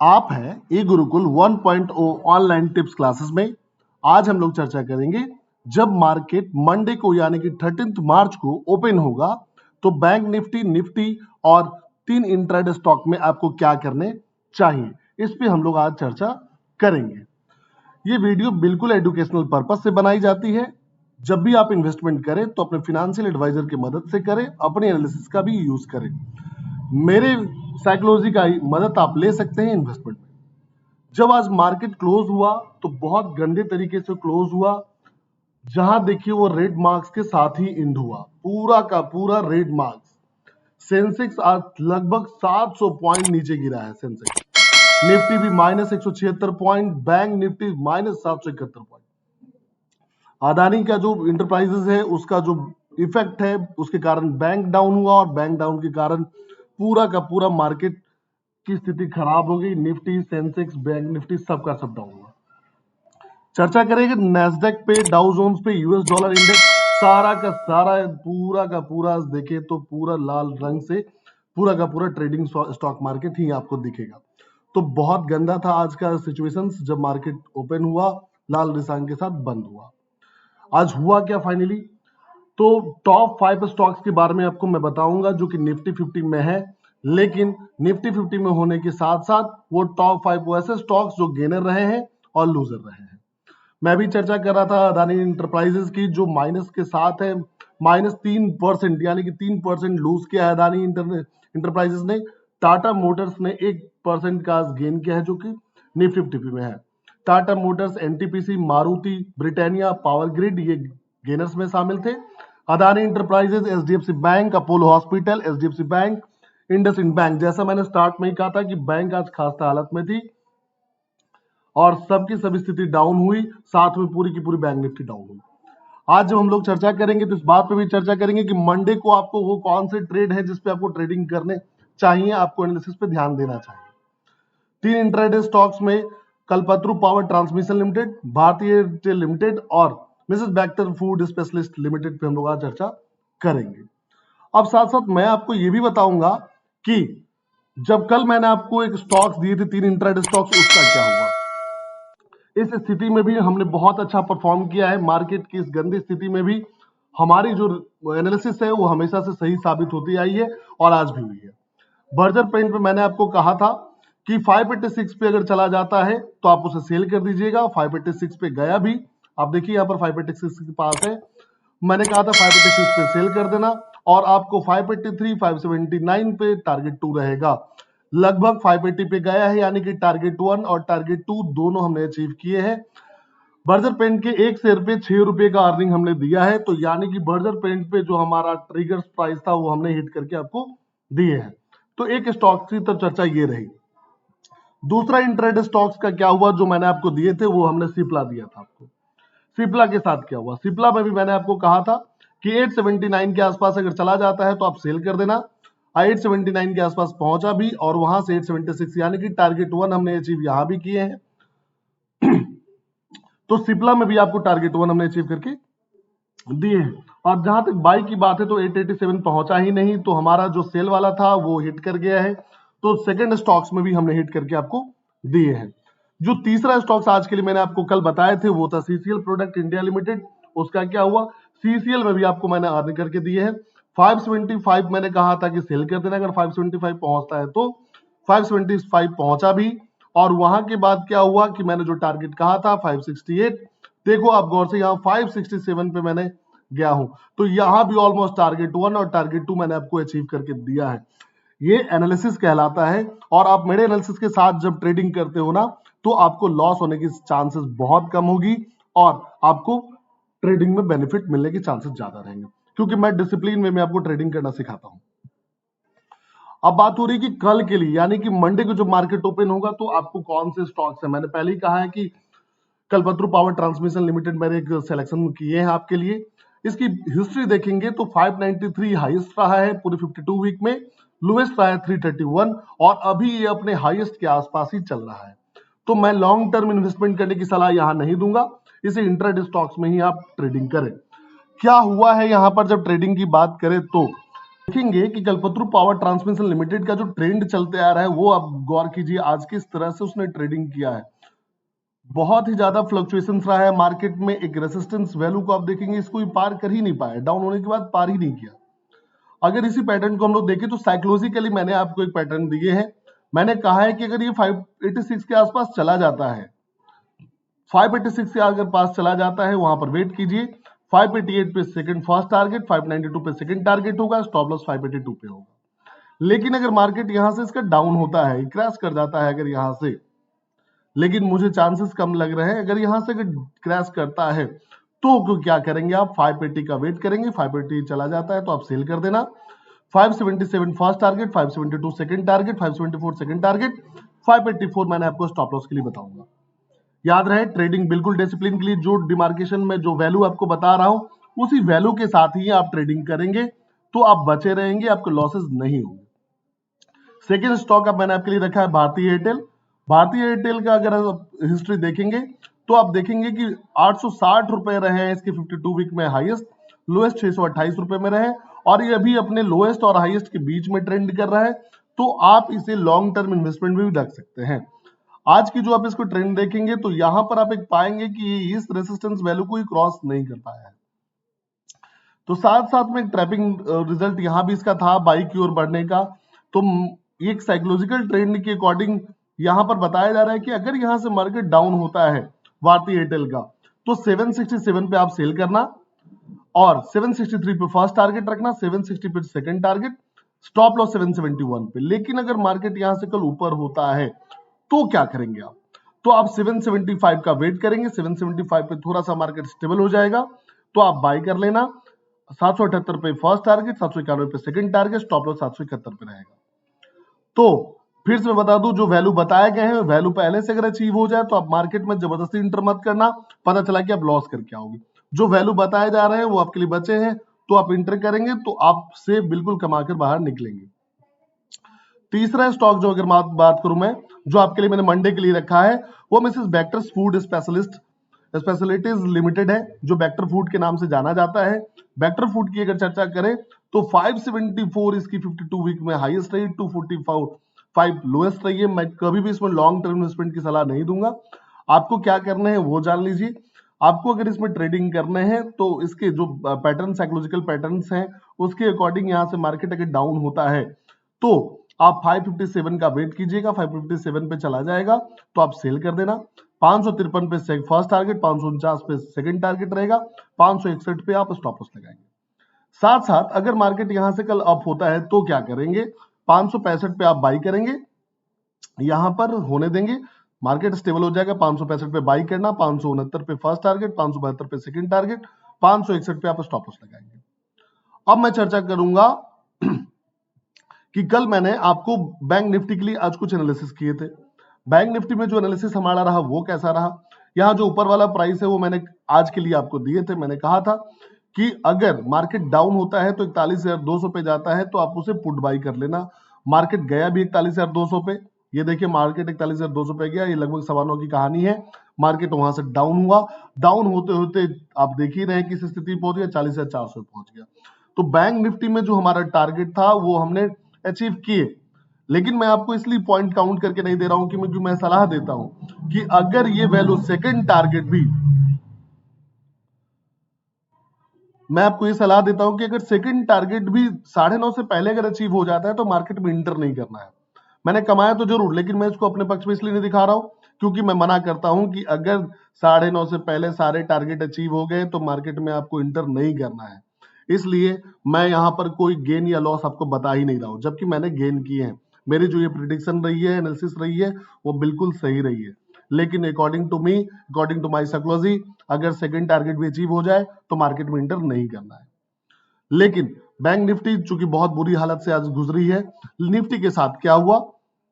आप हैं ई Gurukul 1.0 online tips classes में। आज हम लोग चर्चा करेंगे जब मार्केट मंडे को यानी कि 13 मार्च को ओपन होगा तो बैंक निफ्टी और 3 इंट्राडे स्टॉक में आपको क्या करने चाहिए, इस पे हम लोग आज चर्चा करेंगे। ये वीडियो बिल्कुल एजुकेशनल पर्पस से बनाई जाती है। जब भी आप इन्वेस्टमेंट करें तो अपने फाइनेंशियल एडवाइजर की मदद से करें, अपने एनालिसिस का भी यूज करें। मेरे साइकोलॉजी का मदद आप ले सकते हैं इन्वेस्टमेंट में। जब आज मार्केट क्लोज हुआ तो बहुत गंदे तरीके से क्लोज हुआ। जहां देखिए वो रेड मार्क्स के साथ ही एंड हुआ, पूरा का पूरा रेड मार्क्स। सेंसेक्स आज लगभग 700 पॉइंट नीचे गिरा है। सेंसेक्स निफ्टी भी -176 point, bank Nifty -771 point. Adani का जो इंटरप्राइजेस है उसका जो इफेक्ट है उसके कारण बैंक डाउन हुआ और बैंक डाउन के कारण पूरा का पूरा मार्केट की स्थिति खराब हो गई। निफ्टी, सेंसेक्स, बैंक निफ्टी सबका सब डाउन हुआ। चर्चा करेंगे नैस्डैक पे, डाउ जोन्स पे, यूएस डॉलर इंडेक्स, सारा का सारा पूरा का पूरा देखे तो पूरा लाल रंग से पूरा का पूरा ट्रेडिंग स्टॉक मार्केट ही आपको दिखेगा। तो बहुत गंदा था आज का सिचुएशन। जब मार्केट ओपन हुआ लाल निशान के साथ बंद हुआ। आज हुआ क्या फाइनली, तो टॉप 5 स्टॉक्स के बारे में आपको मैं बताऊंगा जो कि निफ्टी 50 में है। लेकिन निफ्टी 50 में होने के साथ साथ वो टॉप 5 वो ऐसे स्टॉक्स जो गेनर रहे हैं और लूजर रहे हैं। मैं भी चर्चा कर रहा था अदानी इंटरप्राइजेस की जो माइनस के साथ है, -3% यानी कि 3% लूज किया है अदानी इंटरप्राइजेस ने। टाटा मोटर्स ने 1% का गेन किया है जो कि निफ्टी 50 में है। Tata Motors, NTPC, Maruti, Britannia, power grid ये गेनर्स में शामिल थे। Adani enterprises, HDFC bank, Apollo hospital, HDFC bank, IndusInd bank, जैसा मैंने स्टार्ट में ही कहा था कि बैंक आज खासा हालत में थी और सबकी सब स्थिति डाउन हुई, साथ में पूरी की पूरी बैंक निफ्टी डाउन हुई। आज जब हम लोग चर्चा करेंगे तो इस बात पे भी चर्चा करेंगे कि मंडे को आपको वो कौन से ट्रेड है जिसपे आपको ट्रेडिंग करने चाहिए, आपको एनालिसिस पे ध्यान देना चाहिए। 3 इंट्राडे स्टॉक्स में कल्पतरु पावर ट्रांसमिशन लिमिटेड, भारतीय एयरटेल लिमिटेड और मिसेस बैक्टर फूड स्पेशलिस्ट लिमिटेड पे हम लोग आज चर्चा करेंगे। अब साथ साथ मैं आपको ये भी बताऊंगा कि जब कल मैंने आपको एक स्टॉक्स दिए थे 3 इंट्राडे स्टॉक्स, उसका क्या हुआ। इस स्थिति में भी हमने बहुत अच्छा परफॉर्म किया है। मार्केट की इस गंदी स्थिति में भी हमारी जो एनालिसिस है वो हमेशा से सही साबित होती आई है और आज भी हुई है। बर्जर पेंट पे मैंने आपको कहा था कि 586 पे अगर चला जाता है तो आप उसे सेल कर दीजिएगा। 586 पे गया भी, आप देखिए यहाँ पर 586 के पास है। मैंने कहा था 586 पे सेल कर देना और आपको 583, 579 पे टारगेट 2 रहेगा। लगभग 580 पे गया है, यानी कि टारगेट 1 और टारगेट 2 दोनों हमने अचीव किए हैं। बर्जर पेंट के एक शेयर पे 6 रुपए का अर्निंग हमने दिया है, तो यानी कि बर्जर पेंट पे जो हमारा ट्रिगर प्राइस था वो हमने हिट करके आपको दिए हैं। तो एक स्टॉक की तो चर्चा ये रही। दूसरा इंट्राडे स्टॉक्स का क्या हुआ जो मैंने आपको दिए थे, वो हमने सिप्ला दिया था आपको। सिप्ला के साथ क्या हुआ, सिप्ला में भी मैंने आपको कहा था कि 879 के आसपास अगर चला जाता है तो आप सेल कर देना। 879 के आसपास पहुंचा भी और वहां से 876 यानी कि टारगेट 1 हमने अचीव यहां भी किए हैं। तो सिप्ला में भी आपको टारगेट 1 हमने अचीव करके दिए हैं। और जहां तक बाई की बात है तो 887 पहुंचा ही नहीं, तो हमारा जो सेल वाला था वो हिट कर गया है। तो सेकंड स्टॉक्स में भी हमने हिट करके आपको दिए हैं। जो तीसरा स्टॉक्स आज के लिए मैंने आपको कल बताए थे वो था सीसीएल प्रोडक्ट इंडिया लिमिटेड। उसका क्या हुआ, सीसीएल में भी आपको मैंने अर्न करके दिए हैं। 575 मैंने कहा था कि सेल कर देना अगर 575 पहुंचता है तो 575 पहुंचा भी। और वहां के बाद क्या हुआ कि मैंने जो टारगेट कहा था 568, देखो आप गौर से यहाँ 567 पे मैंने गया हूं, तो यहां भी ऑलमोस्ट टारगेट 1 और टारगेट 2 मैंने आपको अचीव करके दिया है। ये एनालिसिस कहलाता है। और आप मेरे एनालिसिस के साथ जब ट्रेडिंग करते हो ना तो आपको लॉस होने की चांसेस बहुत कम होगी और आपको ट्रेडिंग में बेनिफिट मिलने की चांसेस ज्यादा रहेंगे, क्योंकि मैं डिसिप्लिन में मैं आपको ट्रेडिंग करना सिखाता हूं। अब बात हो रही कि कल के लिए यानी कि मंडे को जब मार्केट ओपन होगा तो आपको कौन से स्टॉक्स है। मैंने पहले ही कहा है कि कल्पतरु पावर ट्रांसमिशन लिमिटेड मैंने एक सिलेक्शन किए हैं आपके लिए। इसकी हिस्ट्री देखेंगे तो 593 हाईएस्ट रहा है पूरे 52 वीक में, लोएस्ट रहा है 331 और अभी ये अपने हाईएस्ट के आसपास ही चल रहा है। तो मैं लॉन्ग टर्म इन्वेस्टमेंट करने की सलाह यहां नहीं दूंगा, इसे इंट्राडे स्टॉक्स में ही आप ट्रेडिंग करें। क्या हुआ है यहां पर जब ट्रेडिंग की बात करें तो देखेंगे कि कल्पतरु पावर ट्रांसमिशन लिमिटेड का जो ट्रेंड चलते आ रहा है वो आप गौर कीजिए, आज किस तरह से उसने ट्रेडिंग किया है। बहुत ही ज्यादा फ्लक्चुएशंस रहा है मार्केट में। एक रेसिस्टेंस वैल्यू को आप देखेंगे, इसको पार कर ही नहीं पाया, डाउन होने के बाद पार ही नहीं किया। अगर इसी पैटर्न को हम लोग देखें तो साइकोलॉजिकली मैंने आपको एक पैटर्न दिए हैं। मैंने कहा है कि अगर ये 586 के आसपास चला जाता है, 586 के अगर पास चला जाता है, वहां पर वेट कीजिए। 588 पे सेकंड फर्स्ट टारगेट, 592 पे सेकंड टारगेट होगा, स्टॉप लॉस 582 पे होगा। लेकिन अगर मार्केट यहां से इसका डाउन होता है, क्रैश कर जाता है अगर यहां से, लेकिन मुझे चांसेस कम लग रहे हैं, अगर यहां से क्रैश करता है तो क्या करेंगे आप, 580 का वेट करेंगे। 580 चला जाता है तो आप सेल कर देना। 577 first target, 572 second target, 574 second target, 584 मैंने आपको स्टॉप लॉस के लिए बताऊंगा। याद रहे, ट्रेडिंग बिल्कुल डिसिप्लिन के लिए, जो डिमार्केशन में जो वैल्यू आपको बता रहा हूं उसी वैल्यू के साथ ही आप ट्रेडिंग करेंगे तो आप बचे रहेंगे, आपके लॉसेस नहीं होंगे। सेकेंड स्टॉक अब मैंने आपके लिए रखा है भारतीय एयरटेल। भारतीय एयरटेल का अगर आप हिस्ट्री देखेंगे तो आप देखेंगे कि 860 रुपए रहे हैं इसके 52 वीक में हाईएस्ट, लोएस्ट 628 रुपए में रहे, और ये अभी अपने लोएस्ट और हाईएस्ट के बीच में ट्रेंड कर रहा है। तो आप इसे लॉन्ग टर्म इन्वेस्टमेंट में भी रख सकते हैं। आज की जो आप इसको ट्रेंड देखेंगे तो यहां पर आप एक पाएंगे कि ये इस रेसिस्टेंस वैल्यू को ही क्रॉस नहीं कर पाया है। तो साथ साथ में ट्रैपिंग रिजल्ट यहां भी इसका था बाई की ओर बढ़ने का। तो एक साइकोलॉजिकल ट्रेंड के अकॉर्डिंग यहां पर बताया जा रहा है कि अगर यहां से मार्केट डाउन होता है भारतीय एयरटेल का, तो 767 पे आप सेल करना और 763 पे फर्स्ट टारगेट रखना, 760 पे सेकंड टारगेट, स्टॉप लॉस 771 पे। लेकिन अगर मार्केट यहां से कल ऊपर होता है तो क्या करेंगे आप, तो आप 775 का वेट करेंगे। 775 पे थोड़ा सा मार्केट स्टेबल हो जाएगा तो आप बाय कर लेना। 778 पे फर्स्ट टारगेट, 791 पे सेकंड टारगेट, स्टॉप लॉस 771 पे रहेगा। तो फिर से मैं बता दूं, जो वैल्यू बताए गए हैं वैल्यू पहले से अगर अचीव हो जाए तो आप मार्केट में जबरदस्ती इंटर मत करना, पता चला कि आप लॉस करके आओगे। जो वैल्यू बताए जा रहे हैं वो आपके लिए बचे हैं तो आप इंटर करेंगे तो आपसे बिल्कुल कमाकर बाहर निकलेंगे। तीसरा स्टॉक जो अगर बात करूं मैं, जो आपके लिए मैंने मंडे के लिए रखा है, वो मिसेस बैक्टर्स फूड स्पेशलिटीज लिमिटेड है, जो बैक्टर फूड के नाम से जाना जाता है। बैक्टर फूड की अगर चर्चा करें तो 574 इसकी 52 वीक में हाईएस्ट रही, 245 लोएस्ट रही है। मैं कभी भी इसमें लॉन्ग टर्म इन्वेस्टमेंट की सलाह नहीं दूंगा। आपको क्या करना है वो जान लीजिए। आपको अगर इसमें ट्रेडिंग करने हैं तो इसके जो पैटर्न, साइकोलॉजिकल पैटर्न्स हैं, उसके अकॉर्डिंग यहां से मार्केट अगर डाउन होता है तो आप 557 का वेट कीजिएगा। 557 पे चला जाएगा तो आप सेल कर देना। 553 पे फर्स्ट टारगेट, 549 पे सेकंड टारगेट रहेगा, 561 पे आप स्टॉप लॉस लगाएंगे। साथ साथ अगर मार्केट यहां से कल अप होता है तो क्या करेंगे, 565 पे आप बाई करेंगे, यहां पर होने देंगे, मार्केट स्टेबल हो जाएगा। 565 पे बाई करना, 569 पे फर्स्ट टारगेट, 572 पे सेकंड टारगेट, 561 पे आप स्टॉप लॉस लगाएंगे। अब मैं चर्चा करूंगा कि कल मैंने आपको बैंक निफ्टी के लिए आज कुछ एनालिसिस किए थे। बैंक निफ्टी में जो एनालिसिस हमारा रहा वो कैसा रहा, यहाँ जो ऊपर वाला प्राइस है वो मैंने आज के लिए आपको दिए थे। मैंने कहा था कि अगर मार्केट डाउन होता है तो 41,200 पे जाता है तो आप उसे पुट बाई कर लेना। मार्केट गया भी 41,200 पे, ये देखिए मार्केट 41,200 पे गया, ये लगभग 9.25 की कहानी है। मार्केट वहां से डाउन हुआ, डाउन होते होते आप देख ही रहे किस स्थिति पहुंच गया, 40,400 पहुंच गया। तो बैंक निफ्टी में जो हमारा टारगेट था वो हमने अचीव किए। लेकिन मैं आपको इसलिए पॉइंट काउंट करके नहीं दे रहा हूं कि मैं सलाह देता हूं कि अगर ये वैल्यू सेकंड टारगेट भी, मैं आपको ये सलाह देता हूं कि अगर सेकंड टारगेट भी 9:30 से पहले अगर अचीव हो जाता है तो मार्केट में इंटर नहीं करना है। मैंने कमाया तो जरूर, लेकिन मैं इसको अपने पक्ष में इसलिए नहीं दिखा रहा हूं क्योंकि मैं मना करता हूं कि अगर 9:30 से पहले सारे टारगेट अचीव हो गए तो मार्केट में आपको इंटर नहीं करना है। इसलिए मैं यहां पर कोई गेन या लॉस आपको बता ही नहीं रहा हूं, जबकि मैंने गेन किए हैं। मेरी जो ये प्रिडिक्शन रही है, एनालिसिस रही है, वो बिल्कुल सही रही है। लेकिन according to me, according to my psychology, अगर सेकंड टारगेट भी अचीव हो जाए तो मार्केट में इंटर नहीं करना है। लेकिन बैंक निफ्टी चूंकि बहुत बुरी हालत से आज गुजरी है, निफ्टी के साथ क्या हुआ,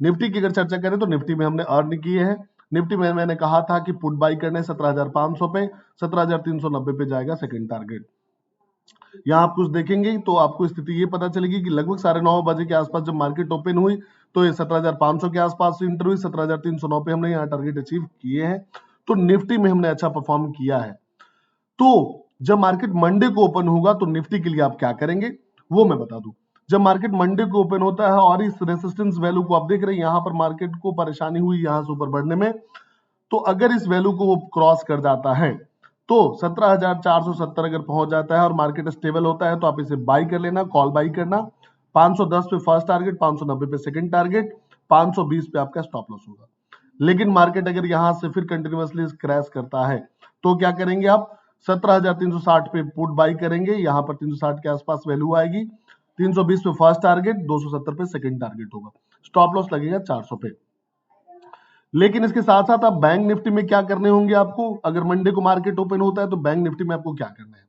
निफ्टी की अगर चर्चा करें तो निफ्टी में हमने अर्न किए हैं। निफ्टी में मैंने कहा था कि पुट बाई करने 17,500 पे, 17,390 पे जाएगा सेकंड टारगेट। यहाँ आप कुछ देखेंगे तो आपको स्थिति ये पता चलेगी कि लगभग 9:30 बजे के आसपास जब मार्केट ओपन हुई तो ये 17,500 के आसपास इंटर हुई, 17,309 पे हमने यहाँ टारगेट अचीव किए हैं। तो निफ्टी में हमने अच्छा परफॉर्म किया है। तो जब मार्केट मंडे को ओपन होगा तो निफ्टी के लिए आप क्या करेंगे वो मैं बता दूं। जब मार्केट मंडे को ओपन होता है और इस रेसिस्टेंस वैल्यू को आप देख रहे हैं, यहां पर मार्केट को परेशानी हुई यहां से ऊपर बढ़ने में, तो अगर इस वैल्यू को वो क्रॉस कर जाता है तो 17,470 अगर पहुंच जाता है और मार्केट स्टेबल होता है तो आप इसे बाई कर लेना, कॉल बाई करना। 510 पे फर्स्ट टारगेट, 590 पे सेकंड टारगेट, 520 पे आपका स्टॉप लॉस होगा। लेकिन मार्केट अगर यहां से फिर कंटिन्यूअसली क्रैश करता है तो क्या करेंगे आप, 17,360 पे पुट बाई करेंगे, यहां पर 360 के आसपास वैल्यू आएगी, 320 पे फर्स्ट टारगेट, 270 पे सेकंड टारगेट होगा, स्टॉप लॉस लगेगा 400 पे। लेकिन इसके साथ साथ आप बैंक निफ्टी में क्या करने होंगे आपको, अगर मंडे को मार्केट ओपन होता है तो बैंक निफ्टी में आपको क्या करना है।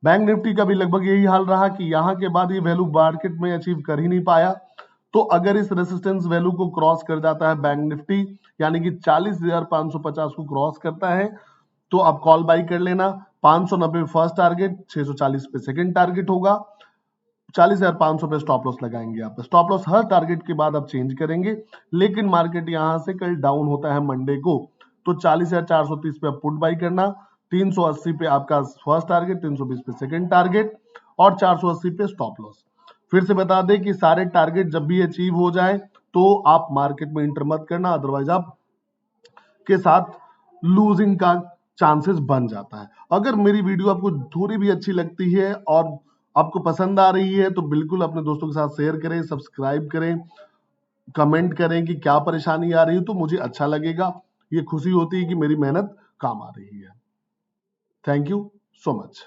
बैंक निफ्टी का भी लगभग यही हाल रहा कि यहां के बाद ये वैल्यू मार्केट में अचीव कर ही नहीं पाया। तो अगर इस रेसिस्टेंस वैल्यू को क्रॉस कर जाता है बैंक निफ्टी, यानी कि 40,550 को क्रॉस करता है, तो आप कॉल बाई कर लेना। 590 फर्स्ट टारगेट, 640 पे सेकंड टारगेट होगा, 40,500 पे स्टॉप लॉस लगाएंगे आप। स्टॉप लॉस हर टारगेट के बाद आप चेंज करेंगे। लेकिन मार्केट यहां से कल डाउन होता है मंडे को, तो 40,430 पे आप पुट बाई करना, 380 पे आपका फर्स्ट टारगेट, 320 पे सेकंड टारगेट और 480 पे स्टॉप लॉस। फिर से बता दें कि सारे टारगेट जब भी अचीव हो जाए तो आप मार्केट में इंटर मत करना, अदरवाइज आप के साथ लूजिंग का चांसेस बन जाता है। अगर मेरी वीडियो आपको थोड़ी भी अच्छी लगती है और आपको पसंद आ रही है तो बिल्कुल अपने दोस्तों के साथ शेयर करें, सब्सक्राइब करें, कमेंट करें कि क्या परेशानी आ रही है, तो मुझे अच्छा लगेगा। ये खुशी होती है कि मेरी मेहनत काम आ रही है। Thank you so much.